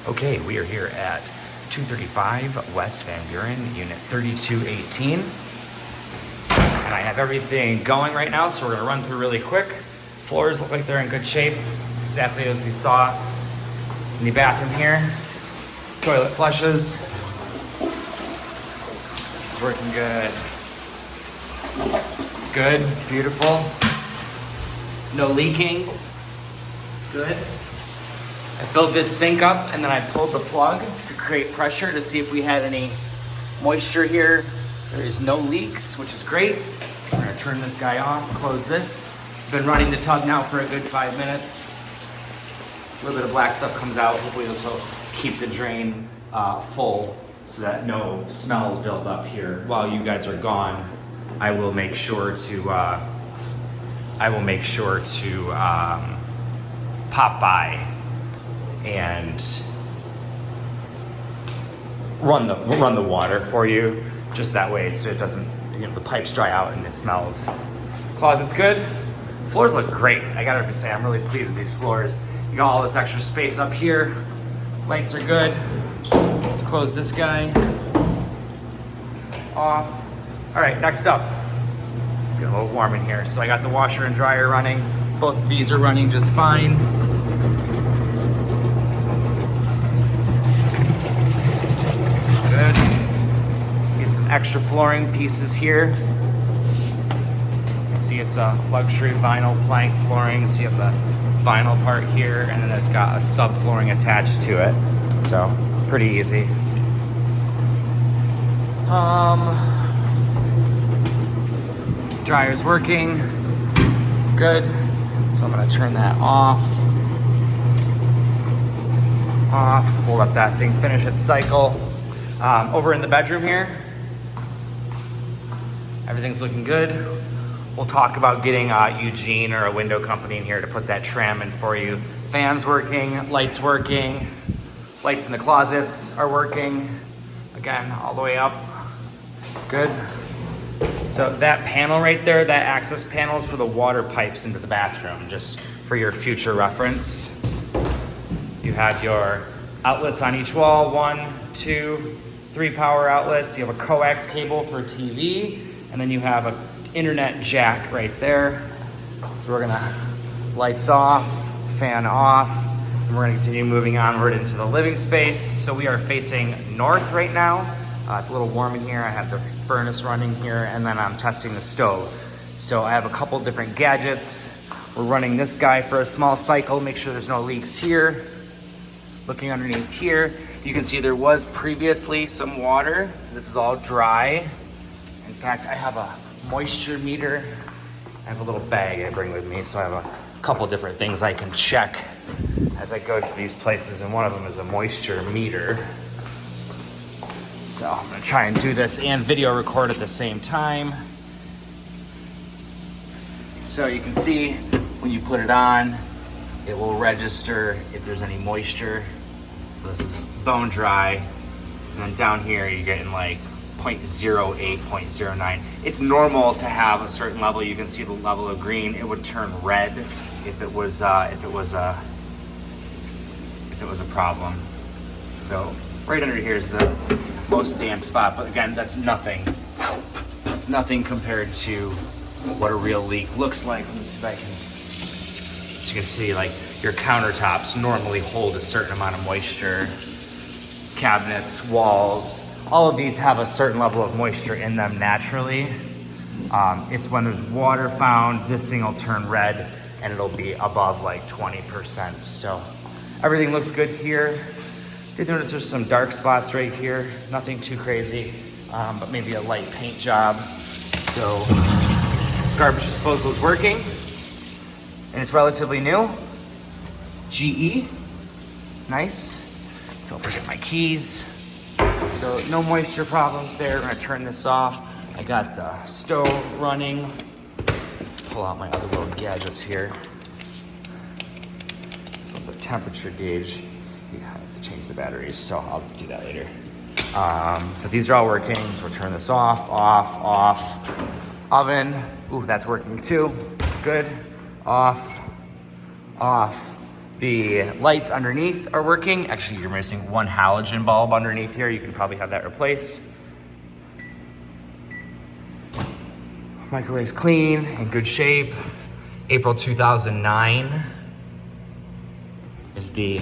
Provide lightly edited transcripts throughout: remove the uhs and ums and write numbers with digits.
Okay, we are here at 235 West Van Buren, unit 3218. And I have everything going right now, so we're gonna run through really quick. Floors look like they're in good shape, exactly as we saw in the bathroom here. Toilet flushes. This is working good. Good, beautiful. No leaking. Good. I filled this sink up and then I pulled the plug to create pressure to see if we had any moisture here. There is no leaks, which is great. We're gonna turn this guy off, close this. Been running the tub now for a good 5 minutes. A little bit of black stuff comes out. Hopefully this will keep the drain full so that no smells build up here. While you guys are gone, I will make sure to pop by and run the water for you, just that way, so it doesn't, the pipes dry out and it smells. Closet's good. Floors look great. I gotta say, I'm really pleased with these floors. You got all this extra space up here. Lights are good. Let's close this guy off. All right, next up. It's getting a little warm in here. So I got the washer and dryer running. Both of these are running just fine. Good. Get some extra flooring pieces here. You can see it's a luxury vinyl plank flooring. So you have the vinyl part here, and then it's got a subflooring attached to it. So pretty easy. Dryer's working. Good. So I'm gonna turn that off. Pull up that thing, finish its cycle. Over in the bedroom here, everything's looking good. We'll talk about getting Eugene or a window company in here to put that tram in for you. Fans working, lights working. Lights in the closets are working. Again, all the way up. Good. So that panel right there, that access panel is for the water pipes into the bathroom, just for your future reference. You have your outlets on each wall, 1, 2, 3 power outlets. You have a coax cable for TV, and then you have an internet jack right there. So we're gonna lights off, fan off, and we're gonna continue moving onward into the living space. So we are facing north right now. It's a little warm in here. I have the furnace running here, and then I'm testing the stove. So I have a couple different gadgets. We're running this guy for a small cycle, make sure there's no leaks here. Looking underneath here, you can see there was previously some water. This is all dry. In fact, I have a moisture meter. I have a little bag I bring with me, so I have a couple different things I can check as I go to these places, and one of them is a moisture meter. So I'm gonna try and do this and video record at the same time. So you can see when you put it on, it will register if there's any moisture. So this is bone dry. And then down here you're getting like 0.08, 0.09. It's normal to have a certain level. You can see the level of green. It would turn red if it was a problem. So right under here is the most damp spot, but again, that's nothing. That's nothing compared to what a real leak looks like. Let me see if I can. As you can see, like your countertops normally hold a certain amount of moisture. Cabinets, walls, all of these have a certain level of moisture in them naturally. It's when there's water found, this thing will turn red and it'll be above like 20%. So everything looks good here. Did notice there's some dark spots right here. Nothing too crazy, but maybe a light paint job. So garbage disposal is working, and it's relatively new. GE, nice. Don't forget my keys. So no moisture problems there. I'm gonna turn this off. I got the stove running. Pull out my other little gadgets here. This one's a temperature gauge. You have to change the batteries, so I'll do that later. But these are all working, so we'll turn this off. Oven, ooh, that's working too. Good. Off. The lights underneath are working. Actually, you're missing one halogen bulb underneath here. You can probably have that replaced. Microwave's clean, in good shape. April 2009 is the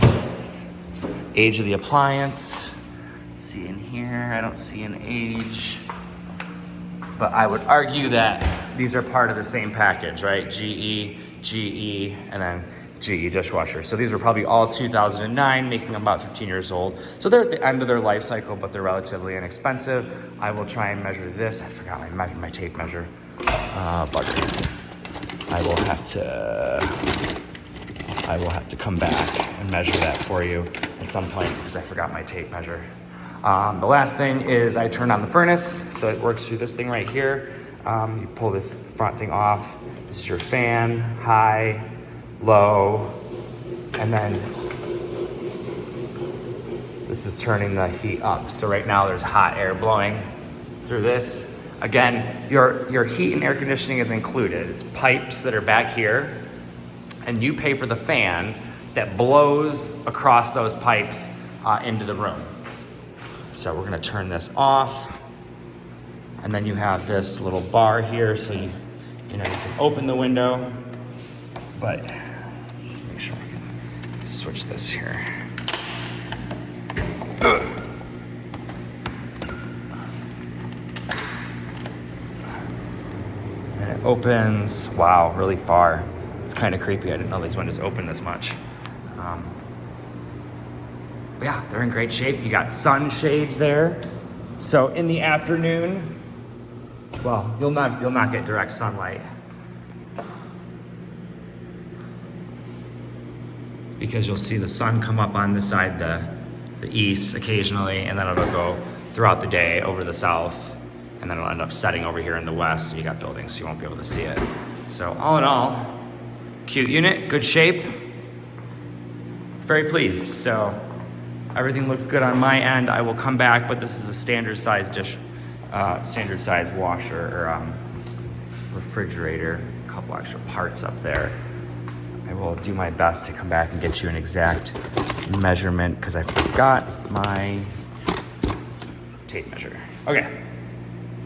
age of the appliance. Let's see in here, I don't see an age. But I would argue that these are part of the same package, right? GE, and then GE dishwasher. So these are probably all 2009, making them about 15 years old. So they're at the end of their life cycle, but they're relatively inexpensive. I will try and measure this. I forgot my tape measure. Bugger. I will have to come back and measure that for you at some point because I forgot my tape measure. The last thing is I turn on the furnace, so it works through this thing right here. You pull this front thing off. This is your fan, high, low, and then this is turning the heat up. So right now there's hot air blowing through this. Again, your heat and air conditioning is included. It's pipes that are back here, and you pay for the fan that blows across those pipes into the room. So we're gonna turn this off, and then you have this little bar here, so you can open the window, but let's make sure I can switch this here. And it opens, wow, really far. It's kind of creepy. I didn't know these windows open this much. But yeah, they're in great shape. You got sunshades there. So in the afternoon, well, you'll not get direct sunlight because you'll see the sun come up on this side, the east occasionally, and then it'll go throughout the day over the south, and then it'll end up setting over here in the west. So you got buildings, so you won't be able to see it. So all in all, cute unit, good shape. Very pleased. So everything looks good on my end. I will come back, but this is a standard size standard size washer or refrigerator. A couple extra parts up there. I will do my best to come back and get you an exact measurement because I forgot my tape measure. Okay.